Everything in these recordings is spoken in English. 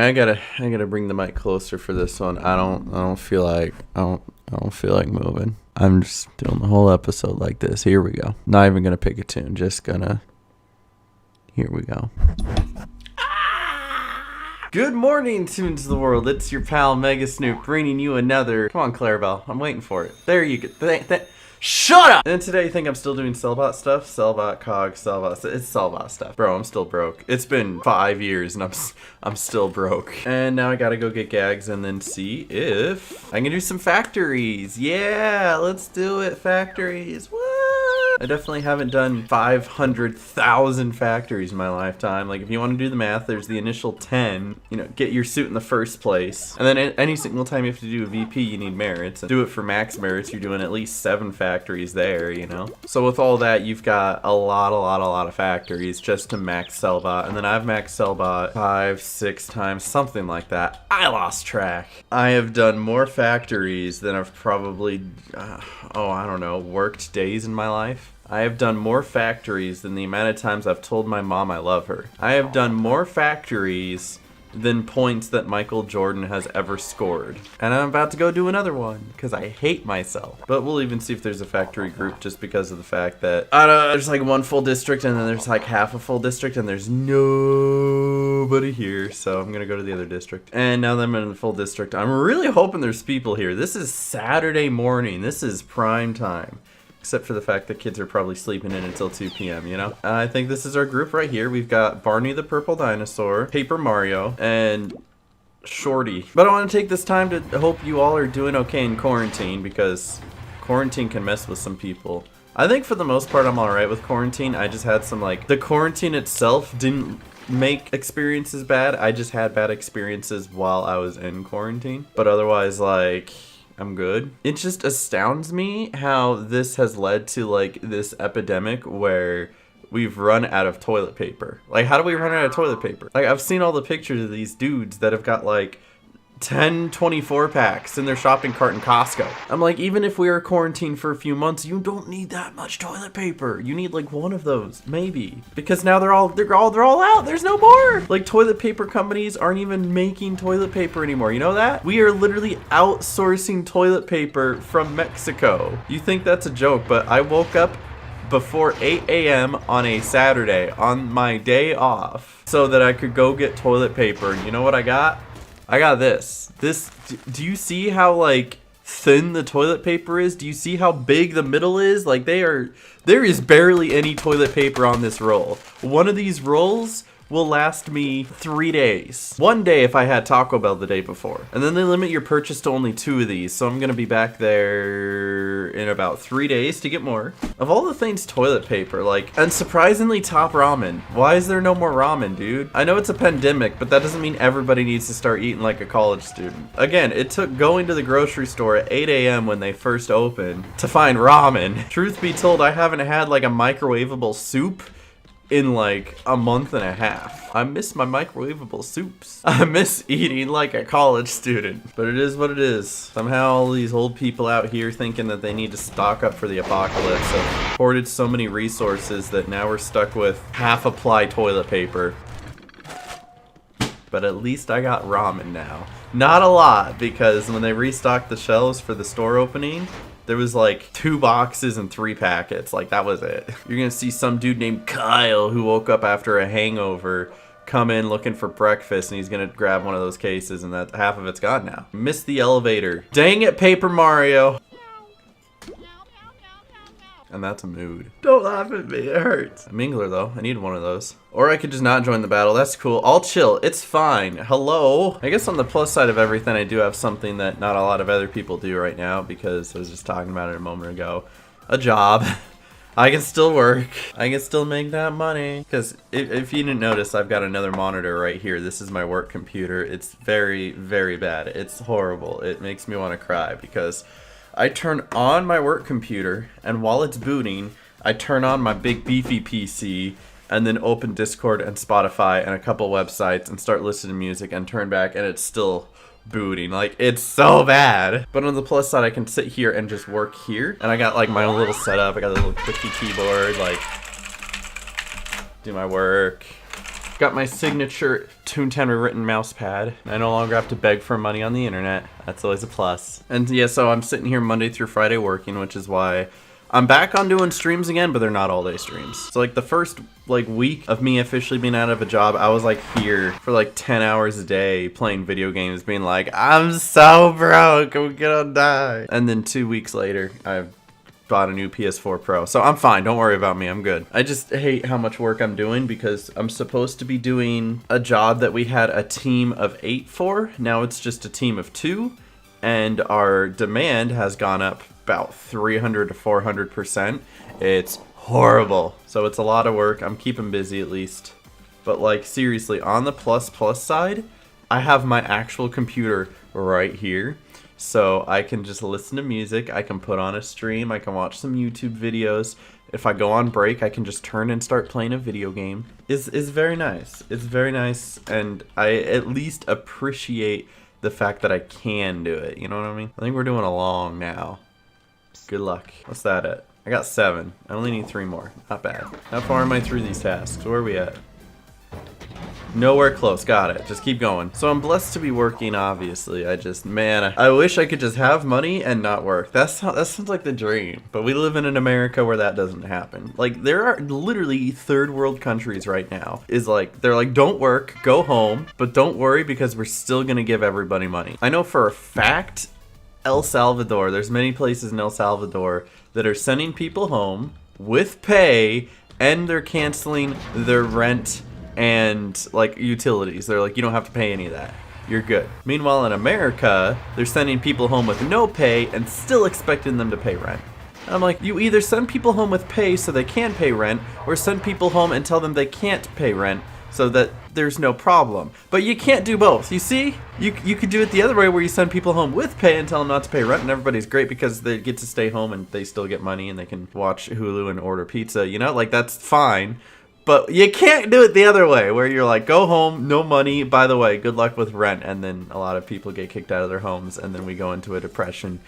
I gotta bring the mic closer for this one. I don't feel like moving. I'm just doing the whole episode like this. Here we go. Not even gonna pick a tune. Just gonna. Here we go. Good morning, Tunes of the World. It's your pal Mega Snoop bringing you another. Come on, Clarabelle. I'm waiting for it. There you go. Shut up! And today, you think I'm still doing Sellbot stuff? Sellbot, Cog, Sellbot. It's Sellbot stuff. Bro, I'm still broke. It's been 5 years and I'm still broke. And now I gotta go get gags and then see if I can do some factories. Yeah, let's do it. Factories. What? I definitely haven't done 500,000 factories in my lifetime. Like, if you want to do the math, there's the initial 10, get your suit in the first place. And then any single time you have to do a VP, you need merits. And do it for max merits, you're doing at least 7 factories there, So with all that, you've got a lot of factories just to max Sellbot. And then I've maxed Sellbot 5, 6 times, something like that. I lost track. I have done more factories than I've probably, I don't know, worked days in my life. I have done more factories than the amount of times I've told my mom I love her. I have done more factories than points that Michael Jordan has ever scored. And I'm about to go do another one, because I hate myself. But we'll even see if there's a factory group, just because of the fact that, there's like one full district, and then there's like half a full district, and there's nobody here. So I'm gonna go to the other district. And now that I'm in the full district, I'm really hoping there's people here. This is Saturday morning. This is prime time. Except for the fact that kids are probably sleeping in until 2 p.m., I think this is our group right here. We've got Barney the Purple Dinosaur, Paper Mario, and Shorty. But I want to take this time to hope you all are doing okay in quarantine, because quarantine can mess with some people. I think for the most part I'm alright with quarantine. I just had some, the quarantine itself didn't make experiences bad. I just had bad experiences while I was in quarantine. But otherwise, I'm good. It just astounds me how this has led to this epidemic where we've run out of toilet paper. How do we run out of toilet paper? I've seen all the pictures of these dudes that have got 10 24 packs in their shopping cart in Costco. I'm even if we are quarantined for a few months, you don't need that much toilet paper. You need one of those, maybe. Because now they're all out. There's no more. Toilet paper companies aren't even making toilet paper anymore. You know that? We are literally outsourcing toilet paper from Mexico. You think that's a joke, but I woke up before 8 a.m. on a Saturday on my day off so that I could go get toilet paper. And you know what I got? I got this. Do you see how thin the toilet paper is? Do you see how big the middle is? There is barely any toilet paper on this roll. One of these rolls will last me 3 days. One day if I had Taco Bell the day before. And then they limit your purchase to only 2 of these. So I'm gonna be back there in about 3 days to get more. Of all the things, toilet paper, and surprisingly top ramen. Why is there no more ramen, dude? I know it's a pandemic, but that doesn't mean everybody needs to start eating like a college student. Again, it took going to the grocery store at 8 a.m. when they first opened to find ramen. Truth be told, I haven't had a microwavable soup in a month and a half. I miss my microwavable soups. I miss eating like a college student. But it is what it is. Somehow all these old people out here thinking that they need to stock up for the apocalypse have hoarded so many resources that now we're stuck with half-a-ply toilet paper. But at least I got ramen now. Not a lot, because when they restocked the shelves for the store opening, there was 2 boxes and 3 packets. That was it. You're gonna see some dude named Kyle who woke up after a hangover come in looking for breakfast, and he's gonna grab one of those cases, and that half of it's gone now. Missed the elevator. Dang it, Paper Mario. And that's a mood. Don't laugh at me, it hurts. A Mingler though, I need one of those. Or I could just not join the battle, that's cool. I'll chill, it's fine. Hello? I guess on the plus side of everything, I do have something that not a lot of other people do right now, because I was just talking about it a moment ago. A job. I can still work. I can still make that money. Because if you didn't notice, I've got another monitor right here. This is my work computer. It's very, very bad. It's horrible. It makes me want to cry, because I turn on my work computer, and while it's booting, I turn on my big beefy PC, and then open Discord and Spotify and a couple websites and start listening to music and turn back, and it's still booting. It's so bad. But on the plus side, I can sit here and just work here, and I got my own little setup. I got a little clicky keyboard, do my work. Got my signature Toontown rewritten mouse pad. I no longer have to beg for money on the internet. That's always a plus. And yeah, so I'm sitting here Monday through Friday working, which is why I'm back on doing streams again, but they're not all day streams. So like the first week of me officially being out of a job, I was like here for like 10 hours a day playing video games, being like, I'm so broke, I'm gonna die. And then 2 weeks later, I bought a new PS4 Pro. So I'm fine, don't worry about me, I'm good. I just hate how much work I'm doing because I'm supposed to be doing a job that we had a team of 8 for. Now it's just a team of 2. And our demand has gone up about 300 to 400%. It's horrible. So it's a lot of work. I'm keeping busy at least. But like seriously, on the plus side, I have my actual computer right here. So I can just listen to music. I can put on a stream. I can watch some YouTube videos. If I go on break, I can just turn and start playing a video game. It's very nice. It's very nice. And I at least appreciate the fact that I can do it, you know what I mean? I think we're doing a long now. Good luck. What's that at? I got 7. I only need 3 more. Not bad. How far am I through these tasks? Where are we at? Nowhere close. Got it. Just keep going. So I'm blessed to be working, obviously. Man, I wish I could just have money and not work. That sounds like the dream. But we live in an America where that doesn't happen. Like, there are literally third world countries right now. They're like, don't work, go home, but don't worry because we're still gonna give everybody money. I know for a fact, El Salvador, there's many places in El Salvador that are sending people home with pay and they're canceling their rent and like utilities. They're like, you don't have to pay any of that. You're good. Meanwhile, in America, they're sending people home with no pay and still expecting them to pay rent. And I'm like, you either send people home with pay so they can pay rent, or send people home and tell them they can't pay rent so that there's no problem. But you can't do both. You see? You could do it the other way where you send people home with pay and tell them not to pay rent, and everybody's great because they get to stay home and they still get money and they can watch Hulu and order pizza, you know? Like, that's fine. But you can't do it the other way, where you're like, go home, no money, by the way, good luck with rent. And then a lot of people get kicked out of their homes, and then we go into a depression.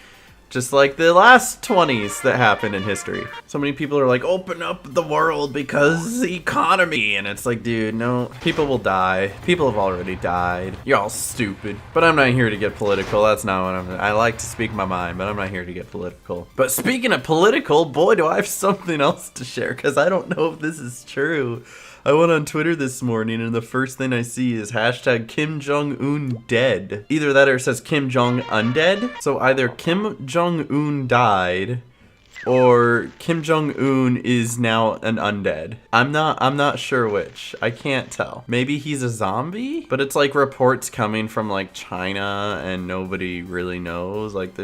Just like the last 20s that happened in history. So many people are like, open up the world because economy. And it's like, dude, no, people will die. People have already died. You're all stupid. But I'm not here to get political. That's not what I like to speak my mind, but I'm not here to get political. But speaking of political, boy, do I have something else to share, because I don't know if this is true. I went on Twitter this morning and the first thing I see is hashtag Kim Jong-un dead. Either that or it says Kim Jong undead. So either Kim Jong-un died or Kim Jong-un is now an undead. I'm not sure which. I can't tell. Maybe he's a zombie? But it's like reports coming from like China and nobody really knows. Like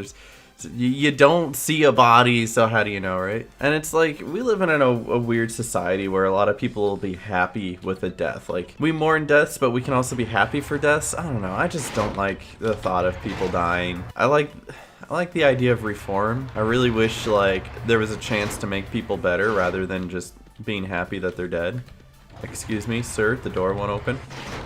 you don't see a body, so how do you know, right? And it's like, we live in a weird society where a lot of people will be happy with a death. Like, we mourn deaths, but we can also be happy for deaths. I don't know, I just don't like the thought of people dying. I like the idea of reform. I really wish, like, there was a chance to make people better rather than just being happy that they're dead. Excuse me, sir, the door won't open.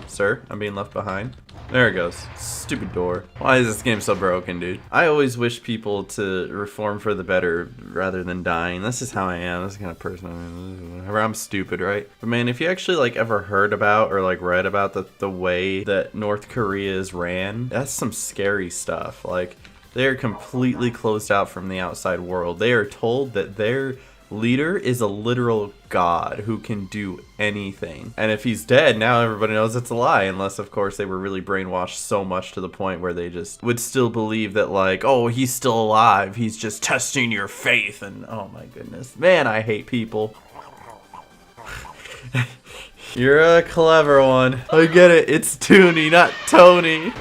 Sir, I'm being left behind. There it goes. Stupid door. Why is this game so broken, dude? I always wish people to reform for the better rather than dying. That's just how I am. That's the kind of person I'm stupid, right? But man, if you actually like ever heard about or like read about the way that North Korea is ran, that's some scary stuff. Like, they are completely closed out from the outside world. They are told that their leader is a literal god who can do anything. And if he's dead, now everybody knows it's a lie, unless of course they were really brainwashed so much to the point where they just would still believe that like, oh, he's still alive, he's just testing your faith. And oh my goodness, man, I hate people. You're a clever one. I get it, it's Toony, not Tony.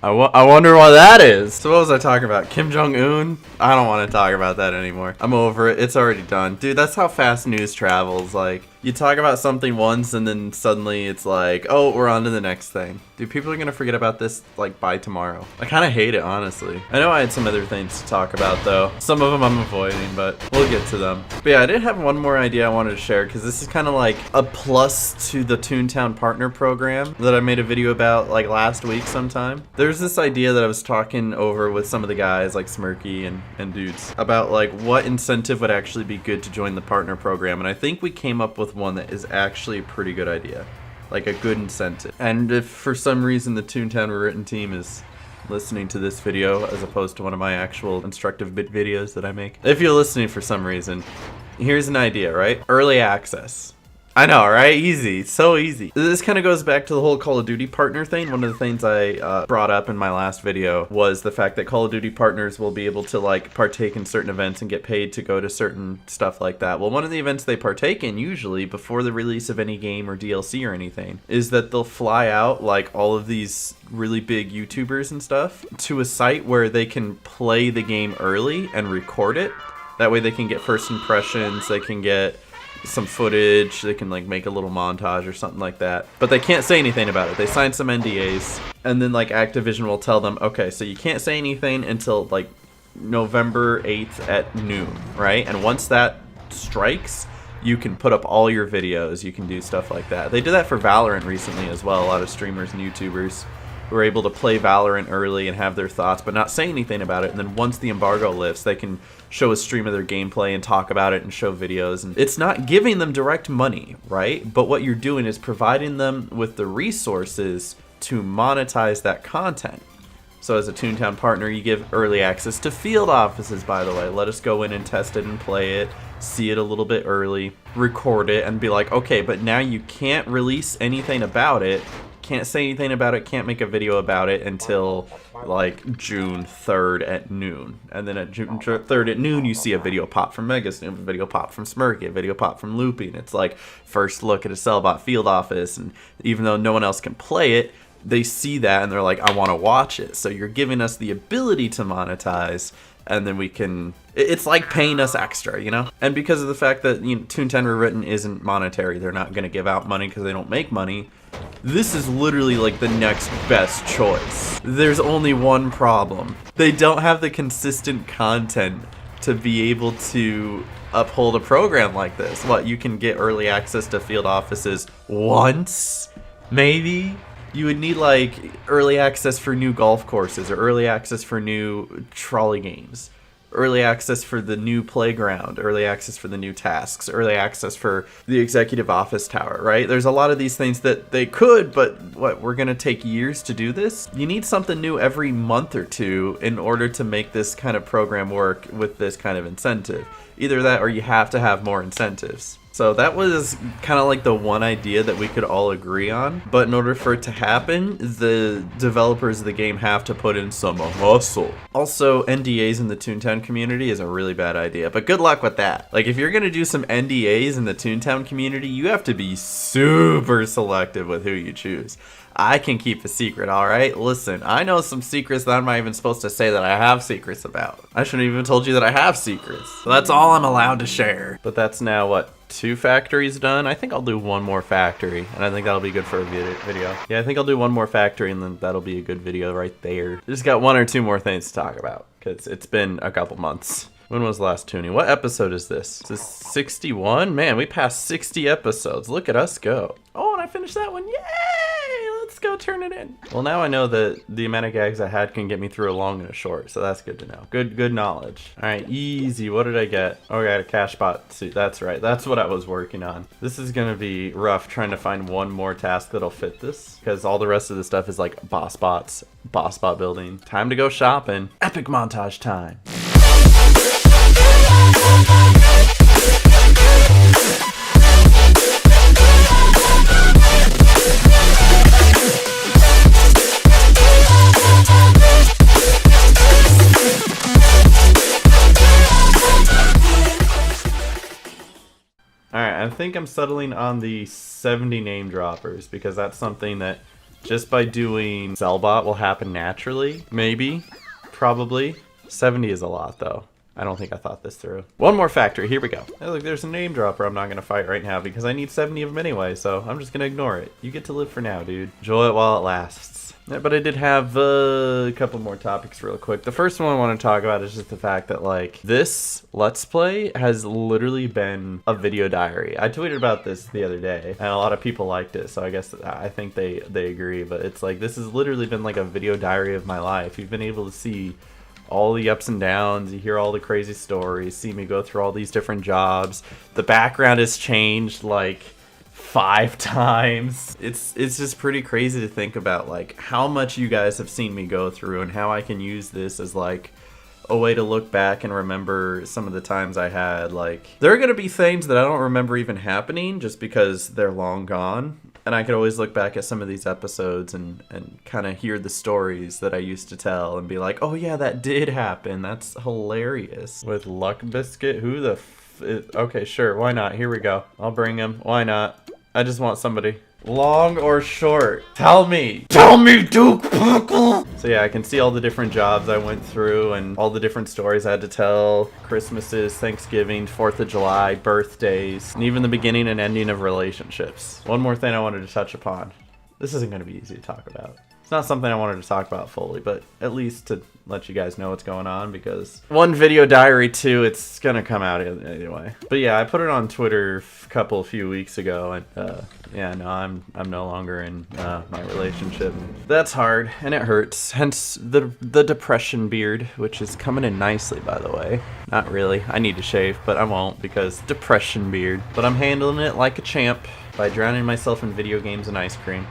I wonder what that is. So what was I talking about? Kim Jong-un? I don't want to talk about that anymore. I'm over it. It's already done. Dude, that's how fast news travels. Like, you talk about something once and then suddenly it's like, oh, we're on to the next thing. Dude, people are going to forget about this, like, by tomorrow. I kind of hate it, honestly. I know I had some other things to talk about, though. Some of them I'm avoiding, but we'll get to them. But yeah, I did have one more idea I wanted to share, because this is kind of like a plus to the Toontown Partner Program that I made a video about, like, last week sometime. There's this idea that I was talking over with some of the guys, like Smirky and dudes, about, like, what incentive would actually be good to join the partner program, and I think we came up with with one that is actually a pretty good idea. Like a good incentive. And if for some reason the Toontown Rewritten team is listening to this video as opposed to one of my actual instructive bit videos that I make, if you're listening for some reason, here's an idea, right? Early access. I know, right? Easy. So easy. This kind of goes back to the whole Call of Duty partner thing. One of the things I brought up in my last video was the fact that Call of Duty partners will be able to like partake in certain events and get paid to go to certain stuff like that. Well, one of the events they partake in usually before the release of any game or DLC or anything is that they'll fly out like all of these really big YouTubers and stuff to a site where they can play the game early and record it. That way they can get first impressions, they can get some footage, they can like make a little montage or something like that, but they can't say anything about it. They sign some NDAs, and then like Activision will tell them, okay, so you can't say anything until like November 8th at noon, right? And once that strikes, you can put up all your videos, you can do stuff like that. They did that for Valorant recently as well. A lot of streamers and YouTubers who are able to play Valorant early and have their thoughts but not say anything about it, and then once the embargo lifts they can show a stream of their gameplay and talk about it and show videos. And it's not giving them direct money, right? But what you're doing is providing them with the resources to monetize that content. So as a Toontown partner, you give early access to field offices, by the way. Let us go in and test it and play it, see it a little bit early, record it, and be like, okay, but now you can't release anything about it, can't say anything about it, can't make a video about it until like June 3rd at noon. And then at June 3rd at noon, you see a video pop from Megasnoop, a video pop from Smirky, a video pop from Looping. It's like first look at a Cellbot field office, and even though no one else can play it, they see that and they're like, I want to watch it. So you're giving us the ability to monetize, and then we can, it's like paying us extra, you know? And because of the fact that, you know, Toontown Rewritten isn't monetary, they're not going to give out money because they don't make money, this is literally like the next best choice. There's only one problem. They don't have the consistent content to be able to uphold a program like this. What, you can get early access to field offices once, maybe? You would need like early access for new golf courses, or early access for new trolley games, early access for the new playground, early access for the new tasks, early access for the executive office tower, right? There's a lot of these things that they could, but what, we're gonna take years to do this? You need something new every month or two in order to make this kind of program work with this kind of incentive. Either that or you have to have more incentives. So that was kind of like the one idea that we could all agree on. But in order for it to happen, the developers of the game have to put in some hustle. Also, NDAs in the Toontown community is a really bad idea, but good luck with that. Like, if you're gonna do some NDAs in the Toontown community, you have to be super selective with who you choose. I can keep a secret, alright? Listen, I know some secrets that I'm not even supposed to say that I have secrets about. I shouldn't even told you that I have secrets. So that's all I'm allowed to share. But that's now, what, 2 factories done? I think I'll do one more factory, and I think that'll be good for a video. Yeah, I think I'll do one more factory, and then that'll be a good video right there. Just got 1 or 2 more things to talk about, because it's been a couple months. When was the last Toony? What episode is this? Is this 61? Man, we passed 60 episodes. Look at us go. Oh, and I finished that one. Yay! Let's go turn it in. Well, now I know that the amount of gags I had can get me through a long and a short, so that's good to know. Good knowledge. All right, easy. What did I get? Oh, I got a cash bot suit. That's right. That's what I was working on. This is gonna be rough trying to find one more task that'll fit this, because all the rest of the stuff is like boss bots, boss bot building. Time to go shopping. Epic montage time. Alright, I think I'm settling on the 70 name droppers, because that's something that just by doing Cellbot will happen naturally. Maybe. Probably. 70 is a lot though. I don't think I thought this through. One more factory, here we go. Hey, look, there's a name dropper I'm not gonna fight right now because I need 70 of them anyway, so I'm just gonna ignore it. You get to live for now, dude. Enjoy it while it lasts. Yeah, but I did have a couple more topics real quick. The first one I want to talk about is just the fact that, like, this Let's Play has literally been a video diary. I tweeted about this the other day, and a lot of people liked it, so I guess I think they agree, but it's like, this has literally been like a video diary of my life. You've been able to see all the ups and downs. You hear all the crazy stories, see me go through all these different jobs. The background has changed like 5 times. It's just pretty crazy to think about like how much you guys have seen me go through and how I can use this as like a way to look back and remember some of the times I had. Like, there are going to be things that I don't remember even happening just because they're long gone. And I could always look back at some of these episodes and kind of hear the stories that I used to tell and be like, oh yeah, that did happen. That's hilarious. With Luck Biscuit? Who the okay, sure, why not? Here we go. I'll bring him. Why not? I just want somebody. Long or short? Tell me! Tell me, Duke Puckle! So yeah, I can see all the different jobs I went through and all the different stories I had to tell. Christmases, Thanksgiving, 4th of July, birthdays, and even the beginning and ending of relationships. One more thing I wanted to touch upon. This isn't going to be easy to talk about. It's not something I wanted to talk about fully, but at least to let you guys know what's going on, because one video diary too, it's gonna come out anyway. But yeah, I put it on Twitter a few weeks ago, and yeah, no, I'm no longer in my relationship. That's hard and it hurts. Hence the depression beard, which is coming in nicely, by the way. Not really. I need to shave, but I won't because depression beard. But I'm handling it like a champ by drowning myself in video games and ice cream,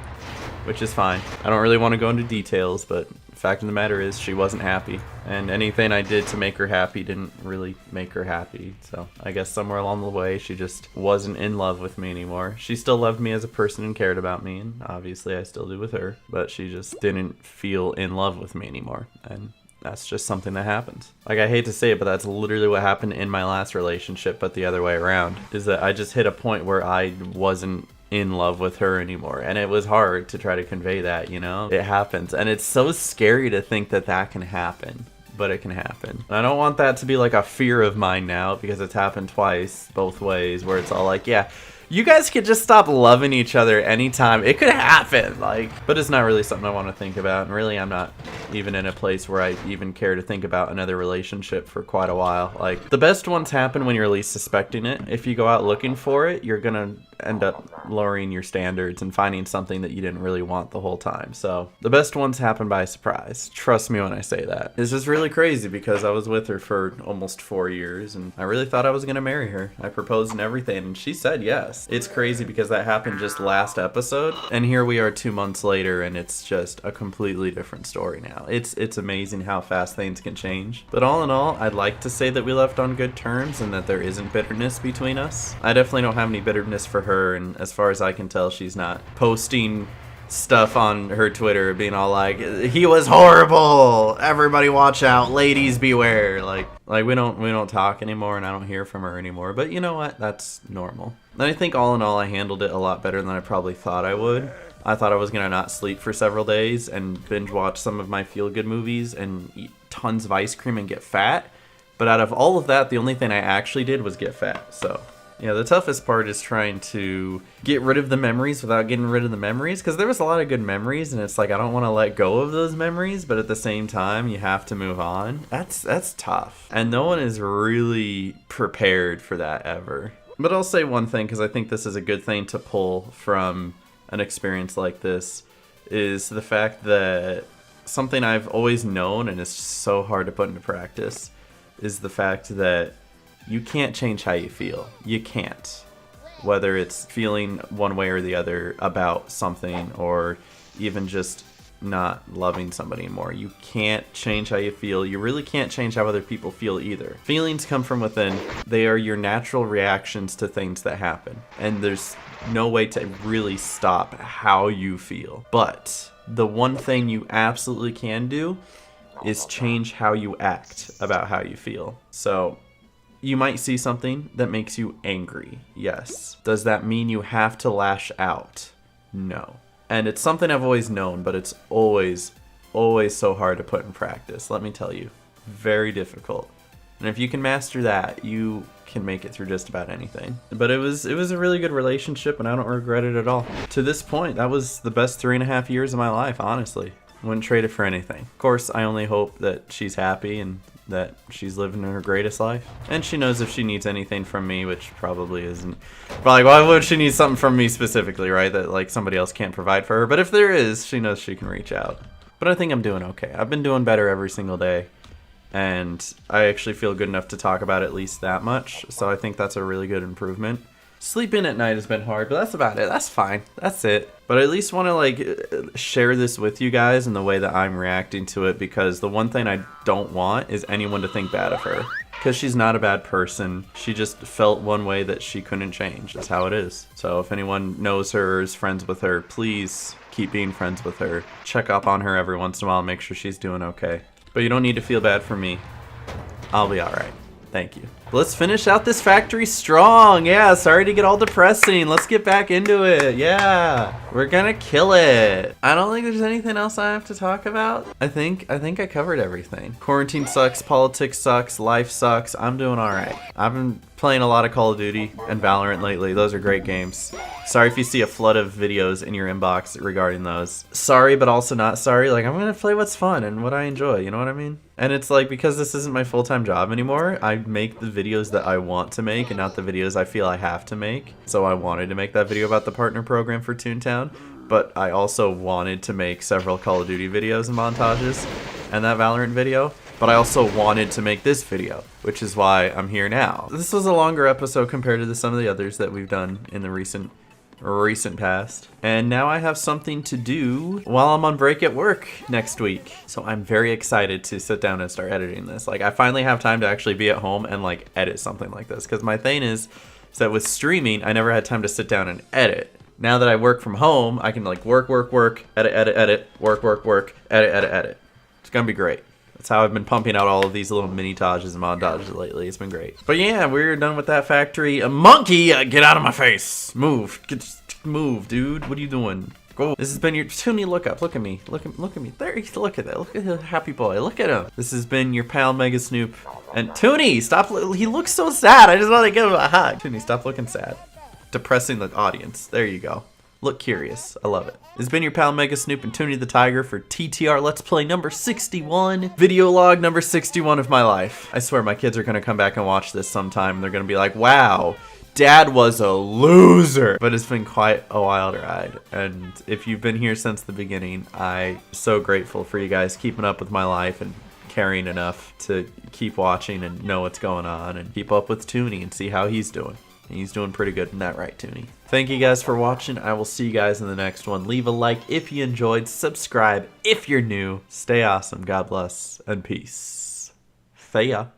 which is fine. I don't really want to go into details, but the fact of the matter is she wasn't happy. And anything I did to make her happy didn't really make her happy. So I guess somewhere along the way, she just wasn't in love with me anymore. She still loved me as a person and cared about me, and obviously I still do with her. But she just didn't feel in love with me anymore. And that's just something that happens. Like, I hate to say it, but that's literally what happened in my last relationship, but the other way around. Is that I just hit a point where I wasn't in love with her anymore, and it was hard to try to convey that, you know? It happens, and it's so scary to think that that can happen, but it can happen. And I don't want that to be like a fear of mine now, because it's happened twice, both ways, where it's all like, yeah, you guys could just stop loving each other anytime. It could happen, like, but it's not really something I want to think about, and really I'm not even in a place where I even care to think about another relationship for quite a while. Like, the best ones happen when you're least suspecting it. If you go out looking for it, you're gonna end up lowering your standards and finding something that you didn't really want the whole time. So the best ones happen by surprise. Trust me when I say that. It's just really crazy because I was with her for almost 4 years and I really thought I was gonna marry her. I proposed and everything and she said yes. It's crazy because that happened just last episode, and here we are 2 months later and it's just a completely different story now. It's amazing how fast things can change. But all in all, I'd like to say that we left on good terms and that there isn't bitterness between us. I definitely don't have any bitterness for her, and as far as I can tell, she's not posting stuff on her Twitter being all like, he was horrible, everybody watch out, ladies beware. Like we don't talk anymore and I don't hear from her anymore. But you know what, that's normal. And I think all in all I handled it a lot better than I probably thought I would. I thought I was gonna not sleep for several days and binge watch some of my feel-good movies and eat tons of ice cream and get fat. But out of all of that, the only thing I actually did was get fat. So yeah, the toughest part is trying to get rid of the memories without getting rid of the memories, because there was a lot of good memories and it's like I don't want to let go of those memories, but at the same time you have to move on. That's tough, and no one is really prepared for that ever. But I'll say one thing, because I think this is a good thing to pull from an experience like this, is the fact that something I've always known and it's so hard to put into practice is the fact that you can't change how you feel. You can't. Whether it's feeling one way or the other about something, or even just not loving somebody anymore. You can't change how you feel. You really can't change how other people feel either. Feelings come from within. They are your natural reactions to things that happen. And there's no way to really stop how you feel. But the one thing you absolutely can do is change how you act about how you feel. So you might see something that makes you angry. Yes. Does that mean you have to lash out? No. And it's something I've always known, but it's always so hard to put in practice. Let me tell you. Very difficult. And if you can master that, you can make it through just about anything. But it was a really good relationship, and I don't regret it at all. To this point, that was the best 3.5 years of my life, honestly. Wouldn't trade it for anything. Of course, I only hope that she's happy and that she's living her greatest life. And she knows if she needs anything from me, which probably isn't. Probably, why would she need something from me specifically, right? That like somebody else can't provide for her. But if there is, she knows she can reach out. But I think I'm doing okay. I've been doing better every single day. and I actually feel good enough to talk about at least that much. So I think that's a really good improvement. Sleeping at night has been hard, but that's about it. That's fine. That's it. But I at least want to like share this with you guys in the way that I'm reacting to it, because the one thing I don't want is anyone to think bad of her. Because she's not a bad person. She just felt one way that she couldn't change. That's how it is. So if anyone knows her or is friends with her, please keep being friends with her. Check up on her every once in a while and make sure she's doing okay. But you don't need to feel bad for me. I'll be alright. Thank you. Let's finish out this factory strong. Yeah, sorry to get all depressing. Let's get back into it. Yeah, we're gonna kill it. I don't think there's anything else I have to talk about. I think I covered everything. Quarantine sucks, politics sucks, life sucks. I'm doing all right. I've been playing a lot of Call of Duty and Valorant lately. Those are great games. Sorry if you see a flood of videos in your inbox regarding those. Sorry, but also not sorry. Like, I'm gonna play what's fun and what I enjoy, you know what I mean? And it's like, because this isn't my full-time job anymore, I make the videos that I want to make and not the videos I feel I have to make. So I wanted to make that video about the partner program for Toontown, but I also wanted to make several Call of Duty videos and montages and that Valorant video. But I also wanted to make this video, which is why I'm here now. This was a longer episode compared to some of the others that we've done in the recent past. And now I have something to do while I'm on break at work next week. So I'm very excited to sit down and start editing this. Like, I finally have time to actually be at home and like edit something like this. Because my thing is that with streaming, I never had time to sit down and edit. Now that I work from home, I can like work, edit, work, edit. It's gonna be great. That's how I've been pumping out all of these little mini-tages and montages lately. It's been great. But yeah, we're done with that factory. A monkey, get out of my face. Move. Move, dude. What are you doing? Go. This has been your Toony. Look up. Look at me. Look at me. There. Look at that. Look at the happy boy. Look at him. This has been your pal Mega Snoop. And Toony, stop. He looks so sad. I just want to give him a hug. Toony, stop looking sad. Depressing the audience. There you go. Look curious. I love it. This has been your pal Mega Snoop and Toony the Tiger for TTR Let's Play number 61. Video log number 61 of my life. I swear my kids are going to come back and watch this sometime and they're going to be like, wow, Dad was a loser. But it's been quite a wild ride. And if you've been here since the beginning, I'm so grateful for you guys keeping up with my life and caring enough to keep watching and know what's going on and keep up with Toony and see how he's doing. He's doing pretty good in that, right, Toony? Thank you guys for watching. I will see you guys in the next one. Leave a like if you enjoyed. Subscribe if you're new. Stay awesome. God bless and peace. Thea.